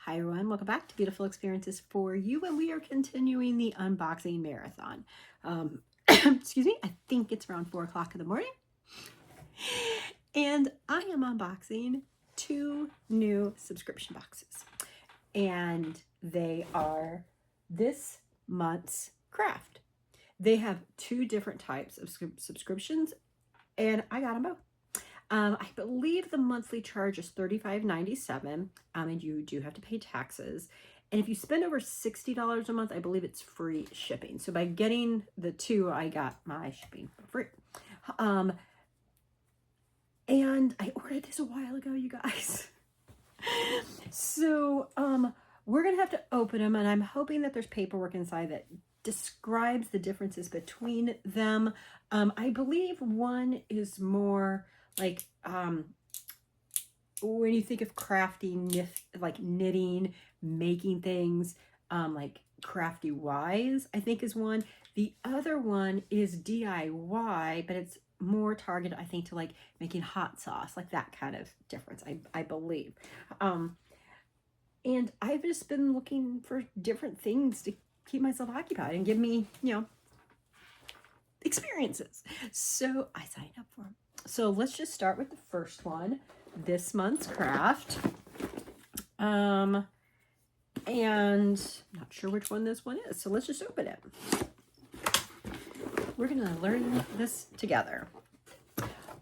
Hi everyone, welcome back to Beautiful Experiences for You, and we are continuing the unboxing marathon. Excuse me, I think it's around 4 o'clock in the morning, and I am unboxing 2 new subscription boxes, and they are this month's craft. They have 2 different types of subscriptions, and I got them both. I believe the monthly charge is $35.97, and you do have to pay taxes. And if you spend over $60 a month, I believe it's free shipping. So by getting the 2, I got my shipping for free. And I ordered this a while ago, you guys. So we're going to have to open them, and I'm hoping that there's paperwork inside that describes the differences between them. I believe one is more like when you think of crafting, like knitting, making things, like Crafty Wise, I think is one. The other one is DIY, but it's more targeted, I think, to like making hot sauce, like that kind of difference, I believe. And I've just been looking for different things to keep myself occupied and give me, experiences. So I signed up for them. So let's just start with the first one, this month's craft. And I'm not sure which one this one is, so let's just open it. We're gonna learn this together.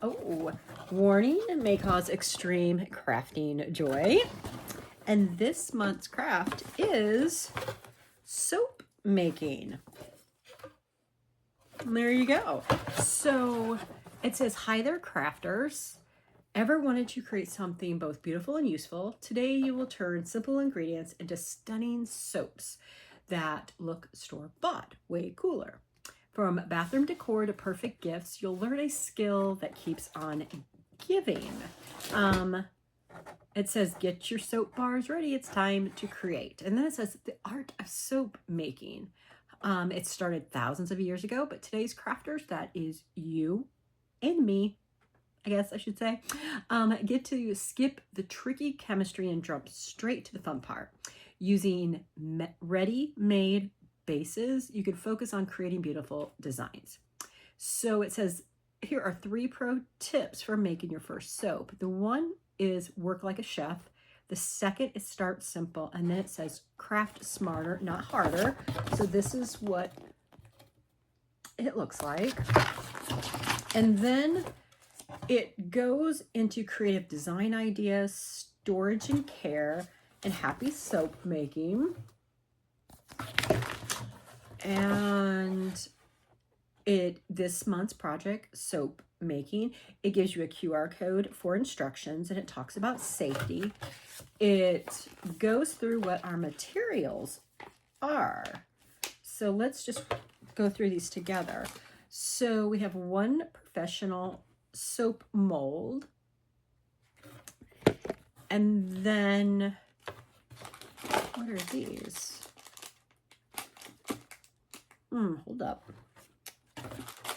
Oh, warning, may cause extreme crafting joy. And this month's craft is soap making. There you go. So it says, hi there, crafters. Ever wanted to create something both beautiful and useful? Today you will turn simple ingredients into stunning soaps that look store-bought, way cooler. From bathroom decor to perfect gifts, you'll learn a skill that keeps on giving. It says, get your soap bars ready. It's time to create. And then it says, the art of soap making. It started thousands of years ago, but today's crafters, that is you and me, I guess I should say, get to skip the tricky chemistry and jump straight to the fun part. Using ready-made bases, you can focus on creating beautiful designs. So it says, here are 3 pro tips for making your first soap. The one is work like a chef. The second is start simple, and then it says craft smarter, not harder. So this is what it looks like. And then it goes into creative design ideas, storage and care, and happy soap making. And this month's project, soap making, it gives you a QR code for instructions, and it talks about safety. It goes through what our materials are. So let's just go through these together. So we have 1 professional soap mold, and then what are these? Hold up.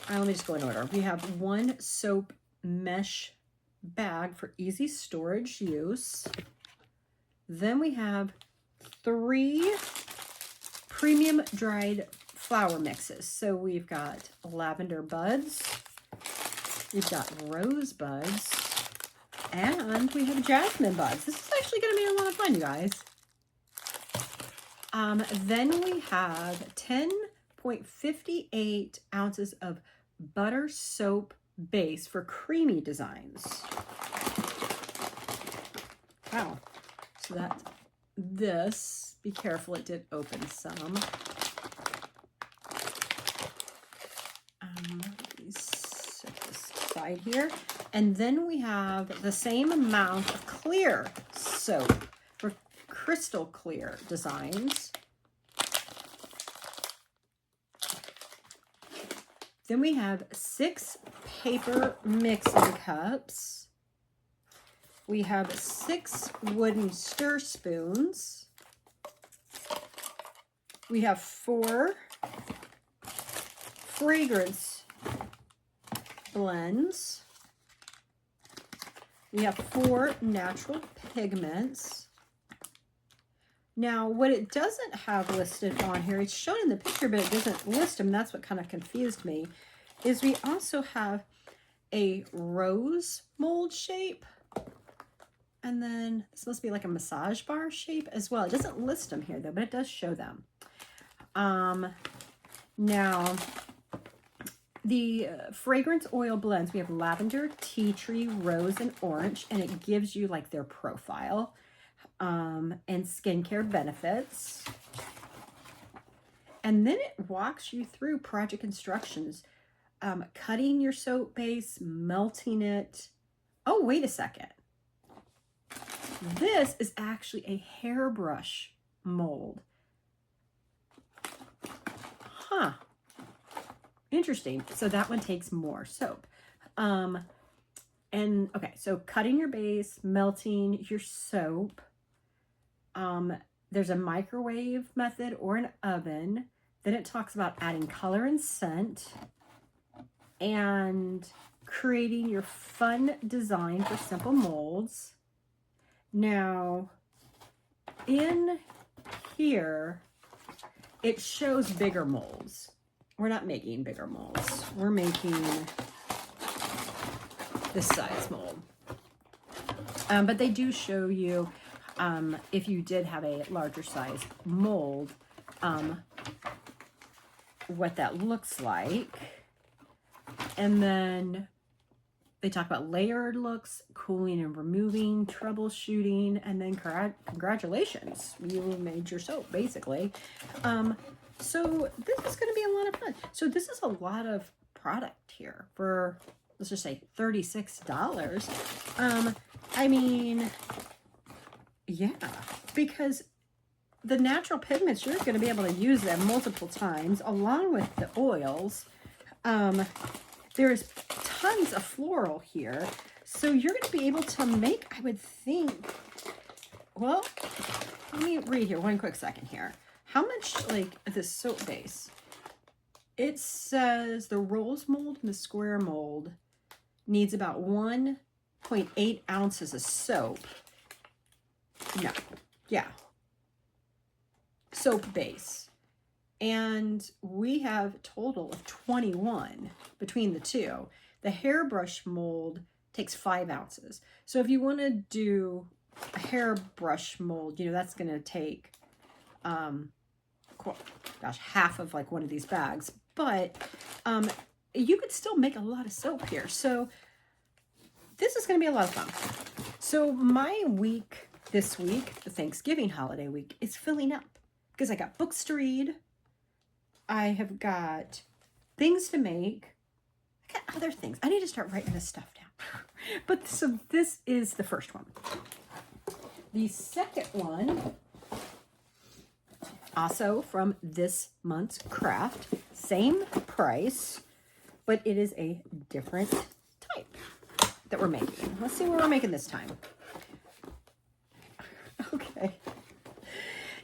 Let me just go in order. We have 1 soap mesh bag for easy storage use. Then we have 3 premium dried flower mixes. So we've got lavender buds, we've got rose buds, and we have jasmine buds. This is actually going to be a lot of fun, you guys. Then we have 10.58 ounces of butter soap base for creamy designs. Wow. So that's this. Be careful, it did open some. Set this aside here. And then we have the same amount of clear soap for crystal clear designs. Then we have 6 paper mixing cups. We have 6 wooden stir spoons. We have 4 fragrance blends. We have 4 natural pigments. Now, what it doesn't have listed on here, it's shown in the picture, but it doesn't list them. That's what kind of confused me, is we also have a rose mold shape. And then this must be like a massage bar shape as well. It doesn't list them here though, but it does show them. Now, the fragrance oil blends, we have lavender, tea tree, rose, and orange, and it gives you like their profile and skincare benefits. And then it walks you through project instructions, cutting your soap base, melting it. Oh, wait a second. This is actually a hairbrush mold. Huh. Interesting. So that one takes more soap. And okay, so cutting your base, melting your soap. There's a microwave method or an oven. Then it talks about adding color and scent and creating your fun design for simple molds. Now, in here, it shows bigger molds. We're not making bigger molds. We're making this size mold. But they do show you, if you did have a larger size mold, what that looks like. And then they talk about layered looks, cooling and removing, troubleshooting, and then congratulations, you made your soap, basically. So this is going to be a lot of fun. So this is a lot of product here for, let's just say, $36. I mean, yeah, because the natural pigments, you're going to be able to use them multiple times along with the oils. There's tons of floral here. So you're going to be able to make, I would think, well, let me read here one quick second here. How much, like, this soap base? It says the rose mold and the square mold needs about 1.8 ounces of soap. No, yeah. Soap base. And we have a total of 21 between the two. The hairbrush mold takes 5 ounces. So if you want to do a hairbrush mold, you know, that's going to take, gosh, half of like one of these bags. But you could still make a lot of soap here. So this is going to be a lot of fun. So my week this week, the Thanksgiving holiday week, is filling up because I got books to read. I have got things to make. I got other things. I need to start writing this stuff down. But so this is the first one. The second one, also from this month's craft, same price, but it is a different type that we're making. Let's see what we're making this time. Okay.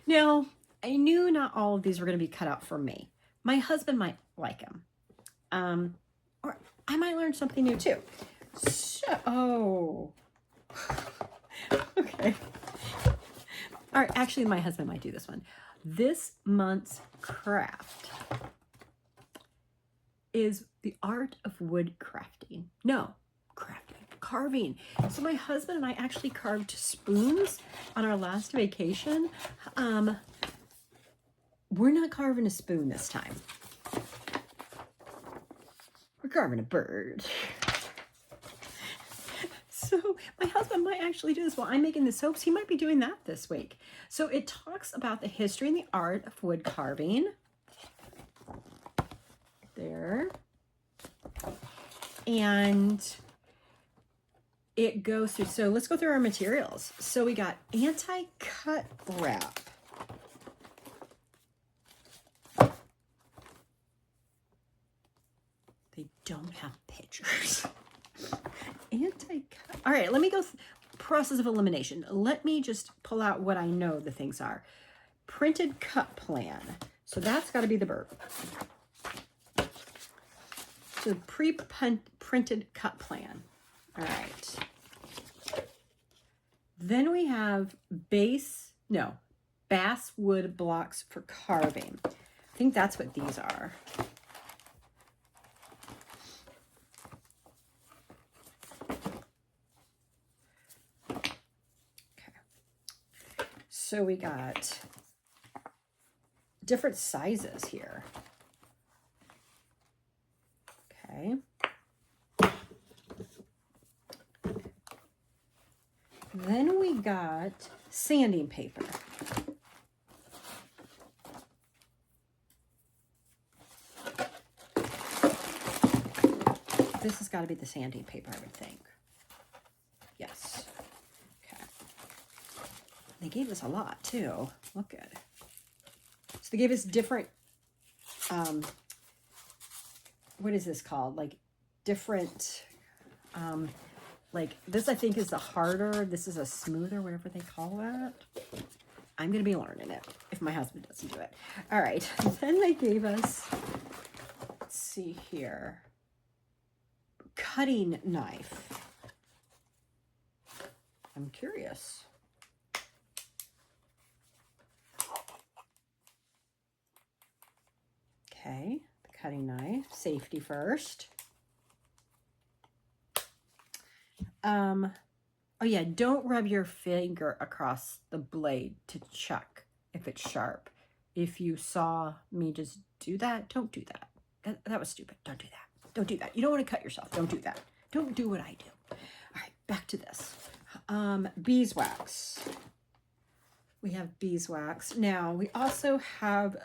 Now, I knew not all of these were going to be cut out for me. My husband might like them. Or I might learn something new too. So, okay. All right, actually, my husband might do this one. This month's craft is the art of wood crafting. No, carving. So my husband and I actually carved spoons on our last vacation. We're not carving a spoon this time. We're carving a bird. So my husband might actually do this while I'm making the soaps. He might be doing that this week. So it talks about the history and the art of wood carving. There. And it goes through, so let's go through our materials. So we got anti-cut wrap. They don't have pictures. Anti-cut. All right, let me go process of elimination. Let me just pull out what I know the things are. Printed cut plan. So that's got to be the bird. So pre-printed cut plan. All right. Then we have basswood blocks for carving. I think that's what these are. Okay. So we got different sizes here. Okay. Then we got sanding paper. This has got to be the sanding paper, I would think. Yes. Okay. They gave us a lot, too. Look good. So they gave us different, what is this called? Like, different, like, this I think is the harder, this is a smoother, whatever they call that. I'm going to be learning it if my husband doesn't do it. All right. Then they gave us, let's see here, cutting knife. I'm curious. Okay, the cutting knife, safety first. Oh yeah, don't rub your finger across the blade to check if it's sharp. If you saw me just do that, don't do that. That was stupid. Don't do that. Don't do that. You don't want to cut yourself. Don't do that. Don't do what I do. All right, back to this. Beeswax. We have beeswax. Now, we also have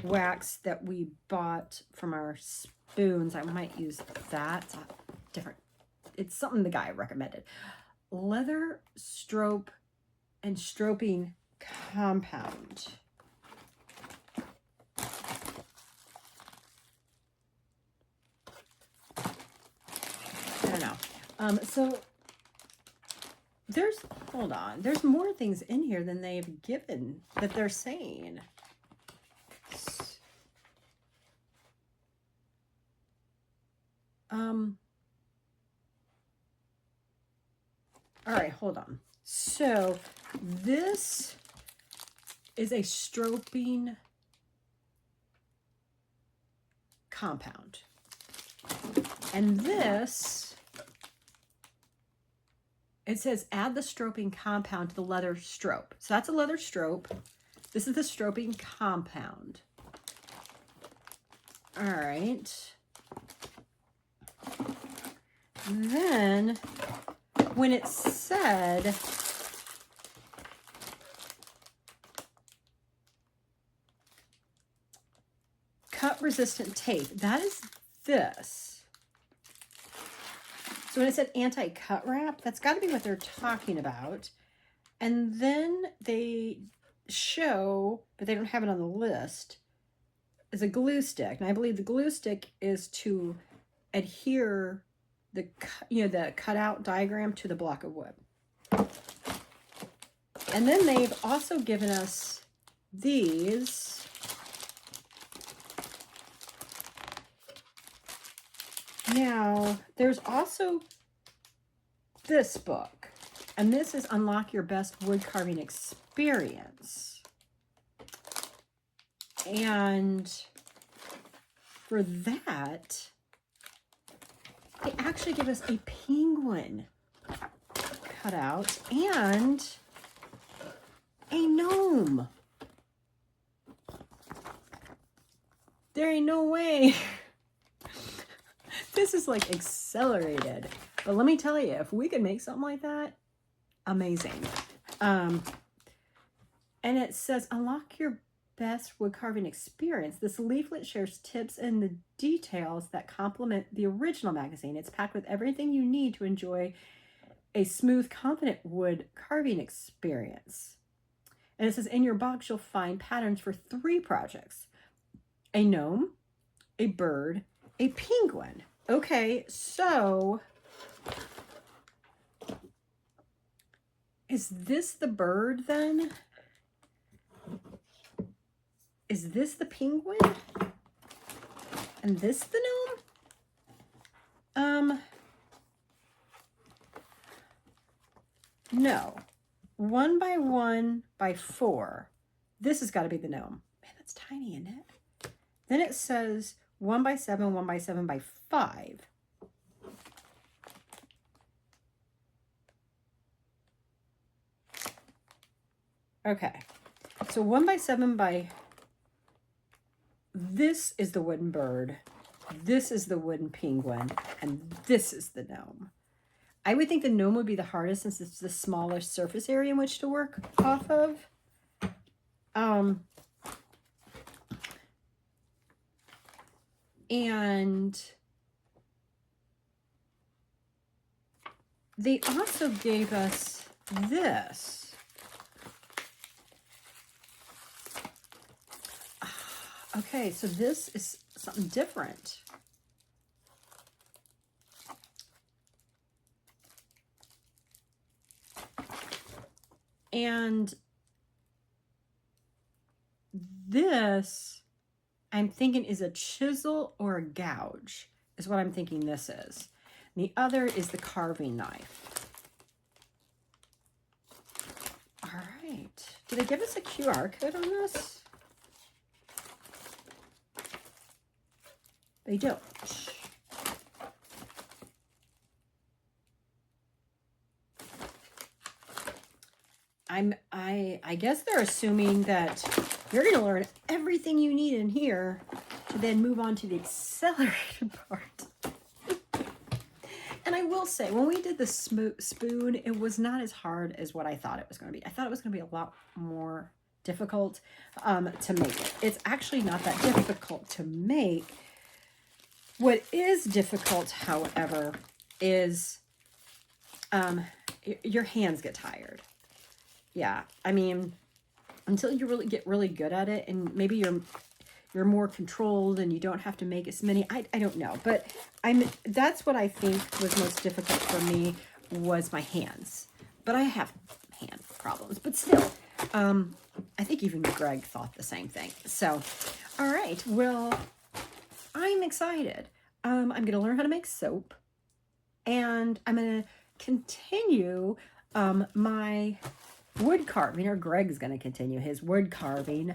wax that we bought from our spoons. I might use that. It's different. It's something the guy recommended. Leather strope and stroping compound. I don't know. So hold on, there's more things in here than they've given that they're saying. All right, hold on. So this is a stroping compound. And this, it says add the stroping compound to the leather strope. So that's a leather strope. This is the stroping compound. All right. Then when it said cut resistant tape, that is this. So when it said anti-cut wrap, that's got to be what they're talking about. And then they show, but they don't have it on the list, is a glue stick. And I believe the glue stick is to adhere the cutout diagram to the block of wood. And then they've also given us these. Now, there's also this book, and this is Unlock Your Best Wood Carving Experience. And for that, they actually give us a penguin cutout and a gnome. There ain't no way. This is like accelerated. But let me tell you, if we could make something like that, amazing. And it says, unlock your best wood carving experience. This leaflet shares tips and the details that complement the original magazine. It's packed with everything you need to enjoy a smooth, confident wood carving experience. And it says, in your box, you'll find patterns for 3 projects: a gnome, a bird, a penguin. Okay, so is this the bird then? Is this the penguin? And this the gnome? No. 1 by 1 by 4. This has got to be the gnome. Man, that's tiny, isn't it? Then it says 1 by 7, 1 by 7 by 5. Okay, so 1 by 7 by, this is the wooden bird, this is the wooden penguin, and this is the gnome. I would think the gnome would be the hardest since it's the smallest surface area in which to work off of. And they also gave us this. Okay, so this is something different. And this, I'm thinking, is a chisel or a gouge, is what I'm thinking this is. And the other is the carving knife. All right. Do they give us a QR code on this? They don't. I guess they're assuming that you're going to learn everything you need in here to then move on to the accelerated part. And I will say, when we did the spoon, it was not as hard as what I thought it was going to be. I thought it was going to be a lot more difficult to make it. It's actually not that difficult to make. What is difficult, however, is your hands get tired. Yeah, I mean, until you really get really good at it, and maybe you're more controlled and you don't have to make as many. I don't know, but that's what I think was most difficult for me, was my hands. But I have hand problems, but still, I think even Greg thought the same thing. So, all right, well, I'm excited. I'm going to learn how to make soap, and I'm going to continue my wood carving, or Greg's going to continue his wood carving,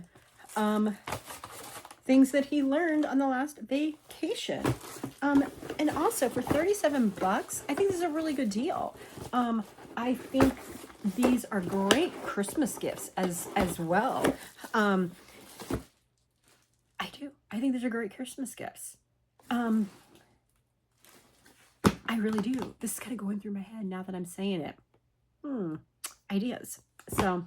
things that he learned on the last vacation. And also for 37 bucks, I think this is a really good deal. I think these are great Christmas gifts as well. I do. I think these are great Christmas gifts. I really do. This is kind of going through my head now that I'm saying it. Ideas. So,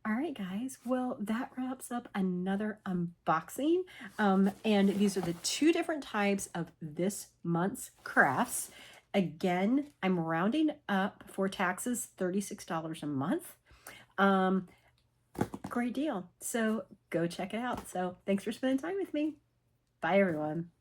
all right, guys. Well, that wraps up another unboxing. And these are the 2 different types of this month's crafts. Again, I'm rounding up for taxes, $36 a month. Great deal. So go check it out. So thanks for spending time with me. Bye, everyone.